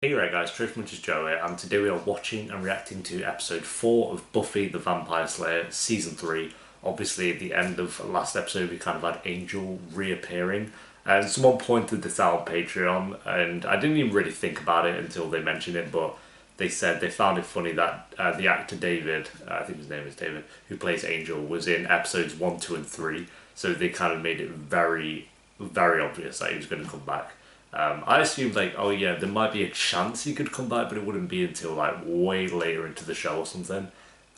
Hey right guys, Truthful is Joe here, and today we are watching and reacting to episode 4 of Buffy the Vampire Slayer season 3. Obviously at the end of last episode we kind of had Angel reappearing, and someone pointed this out on Patreon, and I didn't even really think about it until they mentioned it, but they said they found it funny that the actor David, I think his name is David, who plays Angel, was in episodes 1, 2 and 3, so they kind of made it very, very obvious that he was going to come back. I assumed like, oh yeah, there might be a chance he could come back, but it wouldn't be until like way later into the show or something.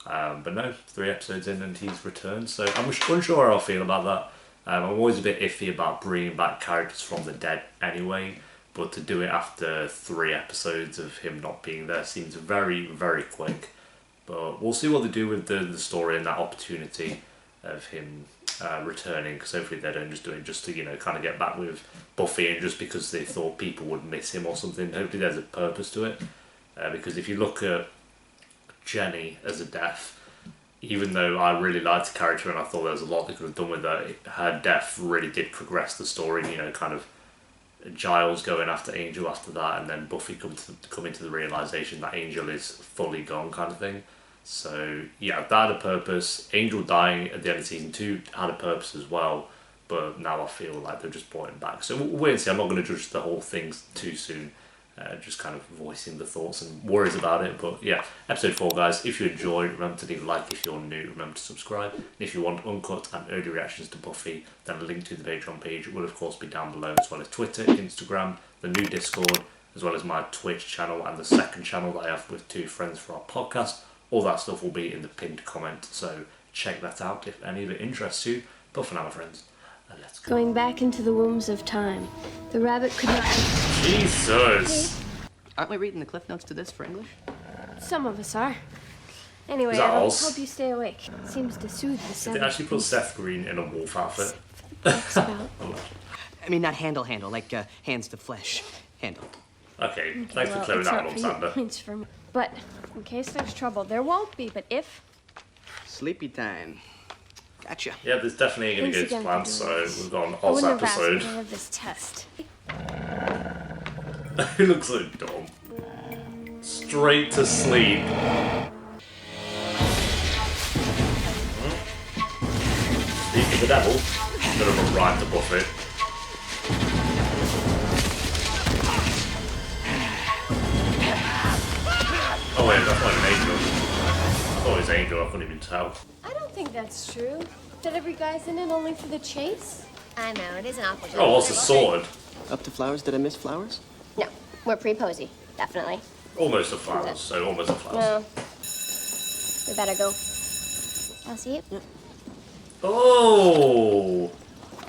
But no, 3 episodes in and he's returned, so I'm unsure how I feel about that. I'm always a bit iffy about bringing back characters from the dead anyway, but to do it after 3 episodes of him not being there seems very, very quick. But we'll see what they do with the story and that opportunity of him returning, because hopefully they don't just do it just to, you know, kind of get back with Buffy and just because they thought people would miss him or something. Hopefully there's a purpose to it, because if you look at Jenny as a death, even though I really liked the character and I thought there was a lot they could have done with her death really did progress the story, you know, kind of Giles going after Angel after that, and then Buffy coming to the realisation that Angel is fully gone kind of thing. So yeah, that had a purpose. Angel dying at the end of season 2 had a purpose as well, but now I feel like they're just brought him back. So we'll wait and see. I'm not going to judge the whole thing too soon. Just kind of voicing the thoughts and worries about it. But yeah, episode 4 guys, if you enjoyed, remember to leave a like. If you're new, remember to subscribe. And if you want uncut and early reactions to Buffy, then a link to the Patreon page will of course be down below, as well as Twitter, Instagram, the new Discord, as well as my Twitch channel and the second channel that I have with 2 friends for our podcast. All that stuff will be in the pinned comment, so check that out if any of it interests you. But for now, my friends, let's go. Going back into the wombs of time, the rabbit could not... Jesus! Aren't we reading the cliff notes to this for English? Some of us are. Anyway, Is that I Oz? hope you stay awake. It seems to soothe the They savage actually put beast. Seth Green in a wolf outfit. Books about. I mean, not handle, like hands to flesh. Handle. Okay, thanks for clearing it's that not up, for you, Sander. it's for me. But in case there's trouble, there won't be. But if... Sleepy time. Gotcha. Yeah, there's definitely going to Thanks go to again plan, for so doing this. we've got an I Oz wouldn't have asked you episode. to have this test. He looks so dumb. Straight to sleep. Speak of the devil, gonna run right to Buffy. Oh wait, that's not an angel. I thought it was Angel, I couldn't even tell. I don't think that's true. That every guy's in it only for the chase? I know, it is an awkward. Oh, what's the sword? Up to flowers? Did I miss flowers? No, we're pre-posy, definitely. Almost a flowers, so almost a flowers. No. We better go. I'll see you. Oh!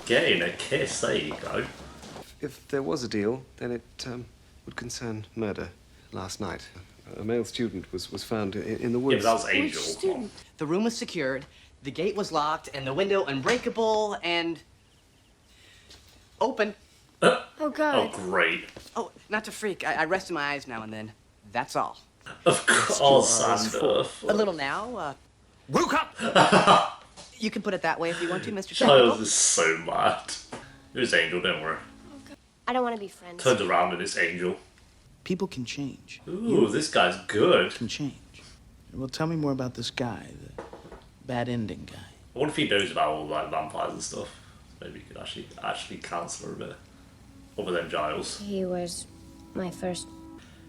Getting a kiss, there you go. If there was a deal, then it would concern murder last night. A male student was found in the Yeah, woods. but that was Angel. Which student? The room was secured, the gate was locked, and the window unbreakable and... open. Oh, Oh, God. great. Oh, not to freak. I rest my eyes now and then. That's all. Of course, Sander. A little now, Woke up! You can put it that way if you want to, Mr. Giles Technical. is so mad. It was Angel, don't worry. I don't want to be friends. Turns around and it's Angel. People can change. Ooh, this guy's good. Can change. Well, tell me more about this guy, the bad ending guy. I wonder if he knows about all like vampires and stuff. Maybe he could actually counsel her a bit. Other than Giles. He was my first.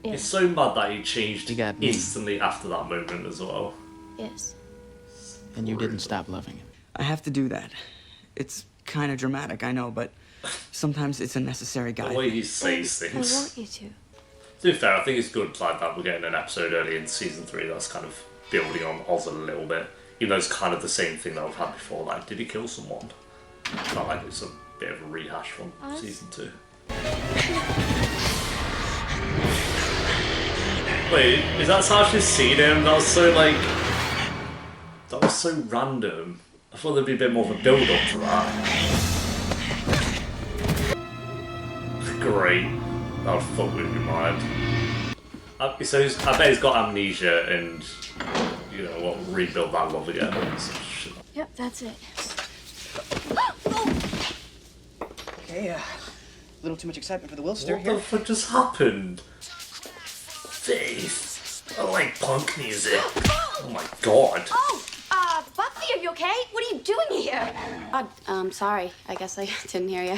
It's so mad that he changed He got me. instantly after that moment as well. Yes. And you didn't stop loving him. I have to do that. It's kind of dramatic, I know, but sometimes it's a necessary The guide. way he says I things. want you to. To be fair, I think it's good like that we're getting an episode early in season 3 that's kind of building on Oz a little bit. Even though it's kind of the same thing that we've had before, like, did he kill someone? It's not like it's a bit of a rehash from Oz? season 2. Wait, is that how she's seen him? That was so like... That was so random. I thought there'd be a bit more of a build-up to that. Great. That would fuck with your mind. So I bet he's got amnesia and, you know what, rebuild that love again. Yep, that's it. Okay, a little too much excitement for the Wilster What here. the fuck just happened? teeth. I like punk music. Oh my god. Buffy, are you okay? What are you doing here? Sorry. I guess I didn't hear you.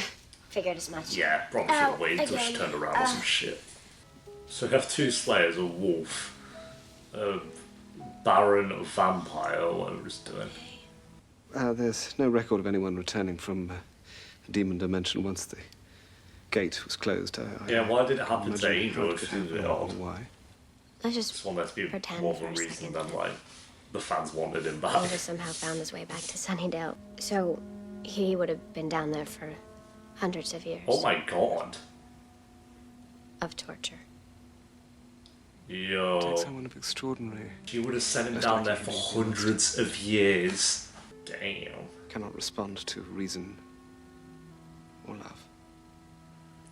Figured as much. Yeah, probably should have waited till she again. turned around or some shit. So we have two slayers, a wolf, a baron, a vampire, or whatever it's doing. There's no record of anyone returning from the demon dimension once the gate was closed. Yeah, why did it happen to imagine Angel? how It could seems a bit happen, odd. or why? Let's just Just want that to be pretend more of for a a reason second. than like the fans wanted him He back. just somehow found his way back to Sunnydale. So he would have been down there for hundreds of years Oh my god. of torture. Yo. Take someone of extraordinary She would have sent him Most down there likely for to be hundreds of years. Damn. cannot respond to reason or love.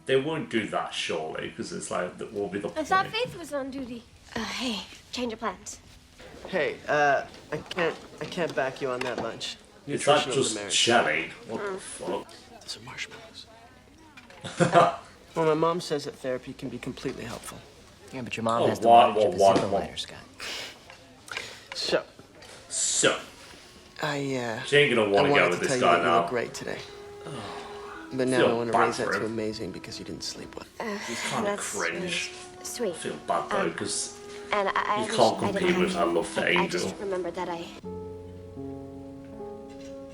They won't do that surely, because it's like that will be the I point. thought Faith was on duty. Hey, change of plans. Hey, I can't back you on that much. Is that Nutrition of the just marriage. jelly? What the fuck? Those are marshmallows. Well, my mom says that therapy can be completely helpful. Yeah, but your mom Oh, has the why- knowledge of the why- zipper why- lighter, Scott. So, So, I she ain't gonna want to go wanted with to this tell you guy that you look now. great today. But now Feel I want to bad raise that for to him. amazing because you didn't sleep well. He's kind of That's cringe. Sweet. I feel bad though, because And I you wish can't I compete didn't with have her love for I Angel. just remembered that I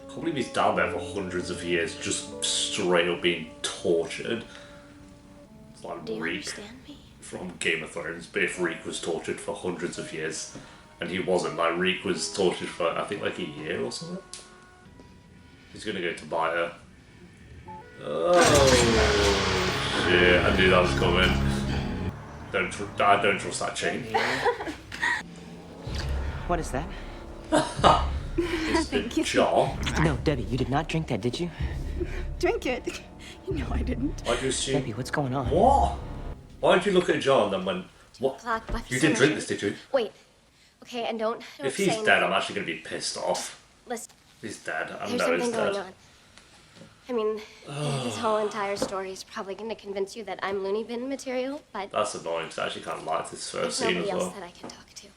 I can't believe he's down there for hundreds of years, just straight up being tortured. It's like do you Reek understand me? from Game of Thrones, but if Reek was tortured for hundreds of years, and he wasn't, like Reek was tortured for I think like a year or something. He's gonna go to buy her. Oh shit! I knew that was coming. I don't trust that chain. What is that? It's the jar. No, Debbie, you did not drink that, did you? Drink it. You know I didn't. Why'd you assume? Debbie, what's going on? What? Why did you look at a jar and then went, what? Clock, Buffy You didn't drink Summers. this, did you? Wait. Okay, and don't If say he's dead, I'm anything. actually going to be pissed off. Listen, He's dead. I there's know he's something going dead. on. I mean, this whole entire story is probably going to convince you that I'm loony bin material, but That's annoying because I actually kind of like this there's first scene nobody as else well. that I can talk to.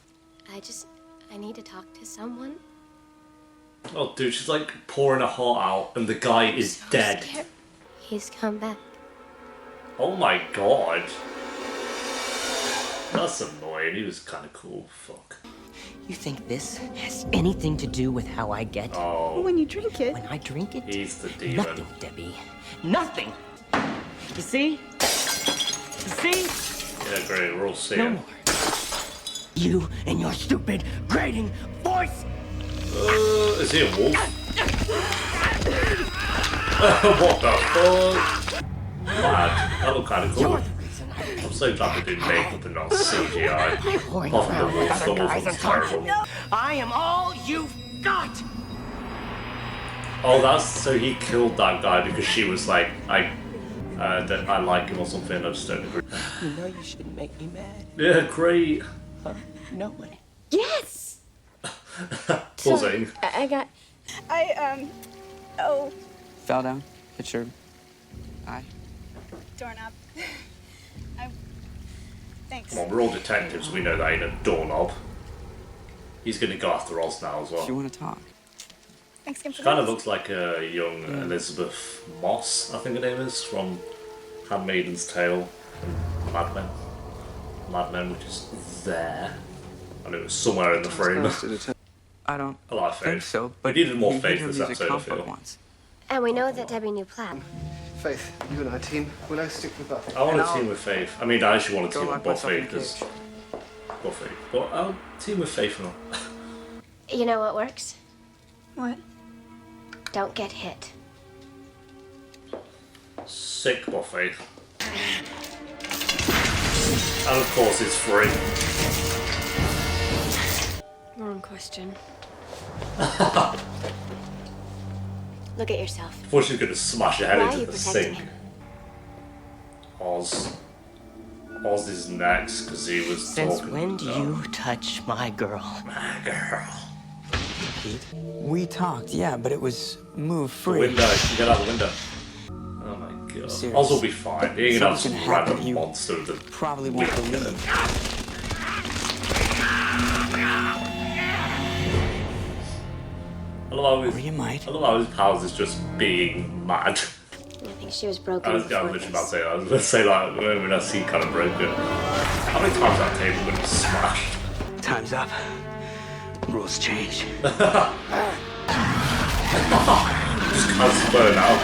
I need to talk to someone. Oh, dude, she's like pouring her heart out and the guy is So dead. scared. He's come back. Oh my god. That's annoying. He was kind of cool. Fuck. You think this has anything to do with how I get? Oh, When you drink it, When I drink it? he's the demon. Nothing, Debbie. Nothing! You see? You see? Yeah, great. We're all No seeing. more. You and your stupid, grating voice! Is he a wolf? What the fuck? Mad. That looked kind of cool. You're the reason I I'm so glad they did makeup and not CGI. whoring Apart from around the with wolf, the other wolf guys was and talking. terrible. I am all you've got! Oh, that's so he killed that guy because she was like, that I like him or something. I just don't agree. You know you shouldn't make me mad. Yeah, great. No way. Yes! Buzzing. I got. oh, Fell down. Hit your eye. doorknob. Thanks. Come on, we're all detectives. We know that ain't a doorknob. He's gonna go after Oz now as Do you well. want to talk? Thanks again for Kind of this. looks like a young Elizabeth Moss, I think her name is, from Handmaiden's Tale and Mad Men. Mad Men, which is there. And it was somewhere in the frame. I don't I like think Faith. so, but we needed more he Faith did this music episode, I comp feel. once. And we know that Debbie knew Platt. Faith, you and I team. Will I stick with Buffy? I want And to I'll team with Faith. I mean, I actually want to go team with lock myself Buffy in a because cage. Buffy. But I'll team with Faith now. You know what works? What? Don't get hit. Sick Buffy. And of course, it's free. Wrong question. Look at yourself. I thought she was going to smash her head Why are into you the protecting sink. him? Oz. Oz is next because he was Since talking. when do you touch my girl? My girl. We talked, yeah, but it was move The free. window. You can get out the window. Oh my god. Serious. Oz will be fine. He ain't gonna have some Something's gonna happen, random you monster that Probably won't believe. I love Or you might. how his pals is just being mad. I think she was broken I was before literally about to this. say that. I was going to say, like, when I see kind of broken. How many times that table going to be smashed? Time's up. Rules change. Just can't burn out.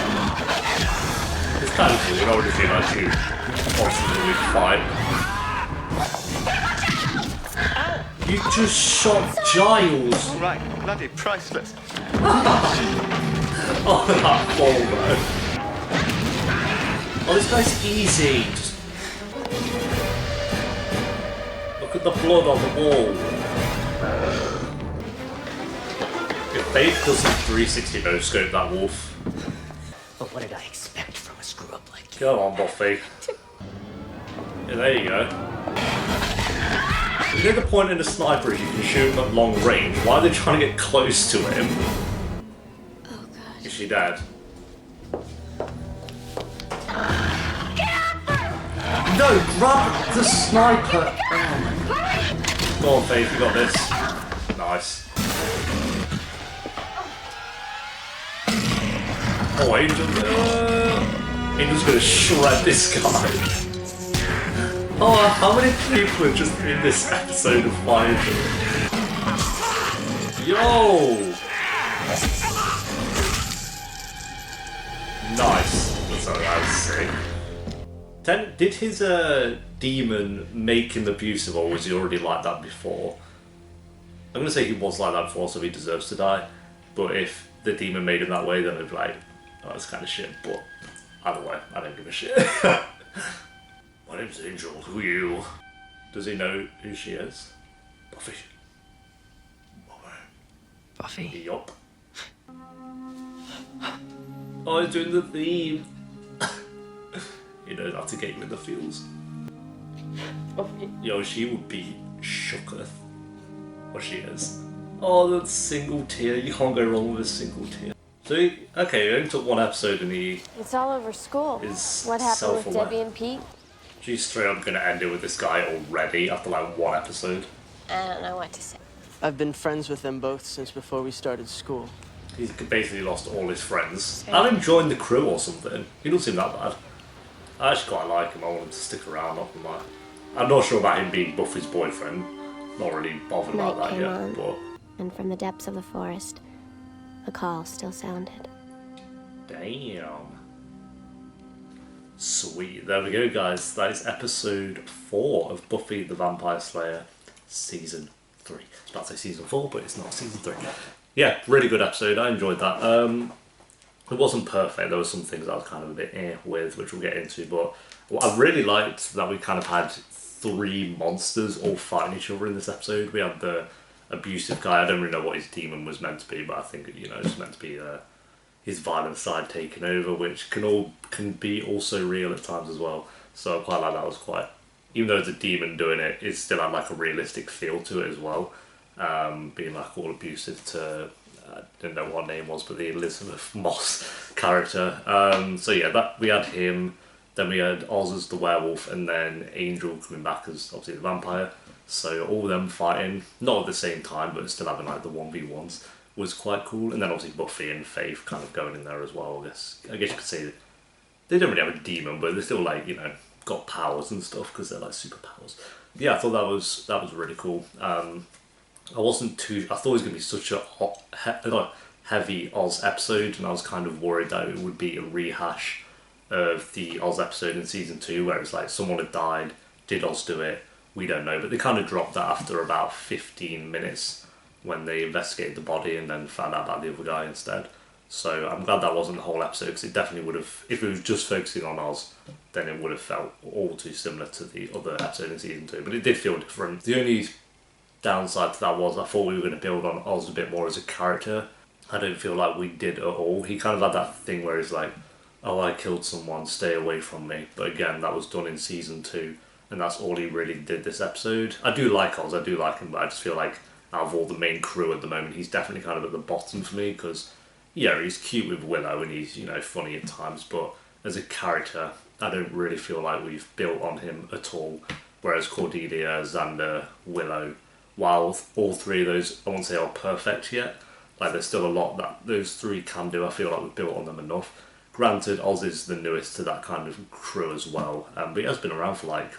It's kind of cool. You know, just like two constantly fight. You just shot Giles. Right, bloody priceless. Oh, that fall, bro. Oh, this guy's easy. Just... Look at the blood on the wall. If Faith doesn't 360 no scope that wolf. But what did I expect from a screw up like you? Go on, Buffy. Yeah, there you go. You know the point in a sniper is you can shoot him at long range. Why are they trying to get close to him? Oh god. Is she dead? No, grab the sniper! Oh my god. Go on, Faith, you got this. Nice. Oh, Angel. Angel's gonna shred this guy. Oh, how many people are just in this episode of Fire? Yo! Nice. That's what I was saying. Did his demon make him abusive, or was he already like that before? I'm gonna say he was like that before, so he deserves to die. But if the demon made him that way, then it'd be like, oh, that's kind of shit. But either way, I don't give a shit. My name's Angel. Who are you? Does he know who she is? Buffy. Buffy. Yup. Oh, he's doing the theme. He knows how to get you in the feels. Yo, she would be shooketh. What she is. Oh, that single tear. You can't go wrong with a single tear. So, okay, it only took one episode and he It's all over school. is What happened with self-aware. Debbie and Pete? She's straight up gonna end it with this guy already after like one episode. I don't know what to say. I've been friends with them both since before we started school. He's basically lost all his friends. I'll him join the crew or something. He doesn't seem that bad. I actually quite like him. I want him to stick around. Not gonna lie. I'm not sure about him being Buffy's boyfriend. Not really bothered about Night that came yet. on. But And from the depths of the forest, a call still sounded. damn. Sweet. There we go, guys. That is episode 4 of Buffy the Vampire Slayer season 3. I was about to say season 4, but it's not season 3. Yeah, really good episode. I enjoyed that. It wasn't perfect. There were some things I was kind of a bit with, which we'll get into. But what I really liked that we kind of had 3 monsters all fighting each other in this episode. We had the abusive guy. I don't really know what his demon was meant to be, but I think it's meant to be his violent side taken over, which can be also real at times as well. So I quite like that. Was quite, even though it's a demon doing it, it still had like a realistic feel to it as well. Being like all abusive to, I didn't know what her name was, but the Elizabeth Moss character. So yeah, that we had him. Then we had Oz as the werewolf, and then Angel coming back as obviously the vampire. So all of them fighting, not at the same time, but still having like the 1v1s was quite cool. And then obviously Buffy and Faith kind of going in there as well. I guess you could say they don't really have a demon, but they're still like got powers and stuff because they're like superpowers. Yeah, I thought that was really cool. I thought it was gonna be such a heavy Oz episode, and I was kind of worried that it would be a rehash of the Oz episode in season 2, where it's like someone had died. Did Oz do it? We don't know, but they kind of dropped that after about 15 minutes when they investigated the body and then found out about the other guy instead. So I'm glad that wasn't the whole episode, because it definitely would have, if it was just focusing on Oz, then it would have felt all too similar to the other episode in season 2, but it did feel different. The only downside to that was I thought we were going to build on Oz a bit more as a character. I don't feel like we did at all. He kind of had that thing where he's like, oh, I killed someone, stay away from me. But again, that was done in season 2, and that's all he really did this episode. I do like Oz, I do like him, but I just feel like out of all the main crew at the moment, he's definitely kind of at the bottom for me, because yeah, he's cute with Willow and he's funny at times, but as a character, I don't really feel like we've built on him at all. Whereas Cordelia, Xander, Willow, while all three of those, I won't say are perfect yet, like there's still a lot that those three can do. I feel like we've built on them enough. Granted, Oz is the newest to that kind of crew as well, but he has been around for like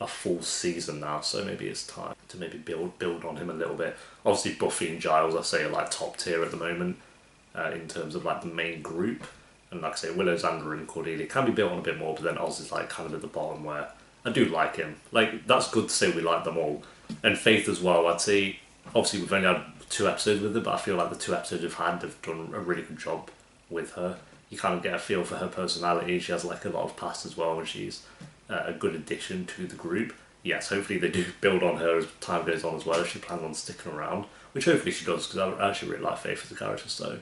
a full season now, so maybe it's time to maybe build on him a little bit. Obviously Buffy and Giles I say are like top tier at the moment in terms of like the main group, and like I say Willow, Xander and Cordelia can be built on a bit more, but then Oz is like kind of at the bottom where I do like him. Like that's good to say we like them all. And Faith as well, I'd say obviously we've only had 2 episodes with her, but I feel like the 2 episodes we've had have done a really good job with her. You kind of get a feel for her personality. She has like a lot of past as well, and she's a good addition to the group. Yes, hopefully they do build on her as time goes on as well, if she plans on sticking around, which hopefully she does, because I actually really like Faith as a character, so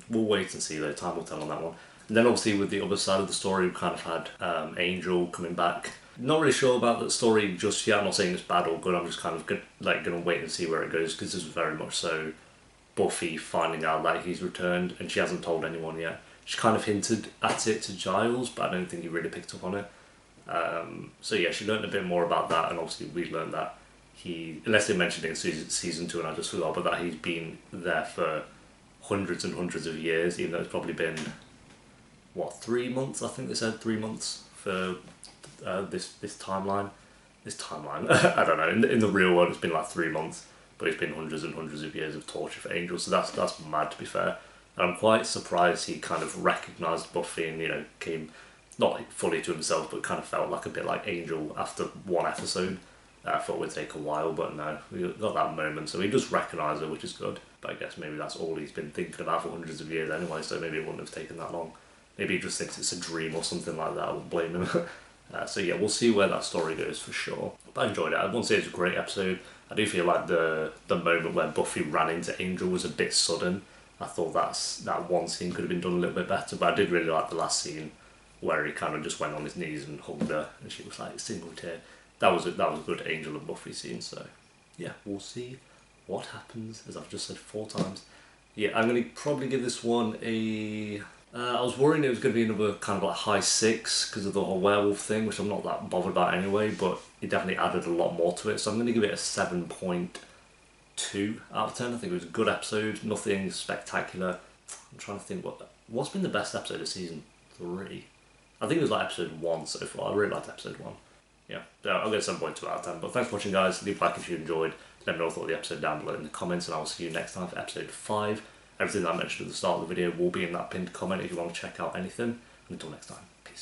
we'll wait and see though, time will tell on that one. And then obviously with the other side of the story, we've kind of had Angel coming back. Not really sure about that story just yet. I'm not saying it's bad or good, I'm just kind of going to wait and see where it goes, because this is very much so Buffy finding out that he's returned, and she hasn't told anyone yet. She kind of hinted at it to Giles, but I don't think he really picked up on it. So yeah, she learned a bit more about that, and obviously we learned that he, unless they mentioned it in season 2 and I just forgot, but that he's been there for hundreds and hundreds of years, even though it's probably been, what, 3 months? I think they said 3 months for this timeline. I don't know, in the real world it's been like 3 months, but it's been hundreds and hundreds of years of torture for Angel, so that's mad, to be fair. And I'm quite surprised he kind of recognised Buffy and, you know, came not like fully to himself, but kind of felt like a bit like Angel after 1 episode. I thought it would take a while, but no, we got that moment, so he does recognise her, which is good. But I guess maybe that's all he's been thinking about for hundreds of years anyway, so maybe it wouldn't have taken that long. Maybe he just thinks it's a dream or something like that, I wouldn't blame him. So yeah, we'll see where that story goes for sure. But I enjoyed it. I won't say it's a great episode. I do feel like the moment where Buffy ran into Angel was a bit sudden. I thought that one scene could have been done a little bit better, but I did really like the last scene where he kind of just went on his knees and hugged her, and she was like single tear. That was a good Angel and Buffy scene. So yeah, we'll see what happens, as I've just said 4 times. Yeah, I'm going to probably give this one a... I was worrying it was going to be another kind of like high 6 because of the whole werewolf thing, which I'm not that bothered about anyway, but it definitely added a lot more to it, so I'm going to give it a 7.2 out of 10. I think it was a good episode, nothing spectacular. I'm trying to think what's been the best episode of season 3. I think it was like episode 1 so far. I really liked episode 1. Yeah, I'll get a 7.2 out of 10. But thanks for watching, guys. Leave a like if you enjoyed. Let me know what you thought of the episode down below in the comments, and I will see you next time for episode 5. Everything that I mentioned at the start of the video will be in that pinned comment if you want to check out anything. And until next time.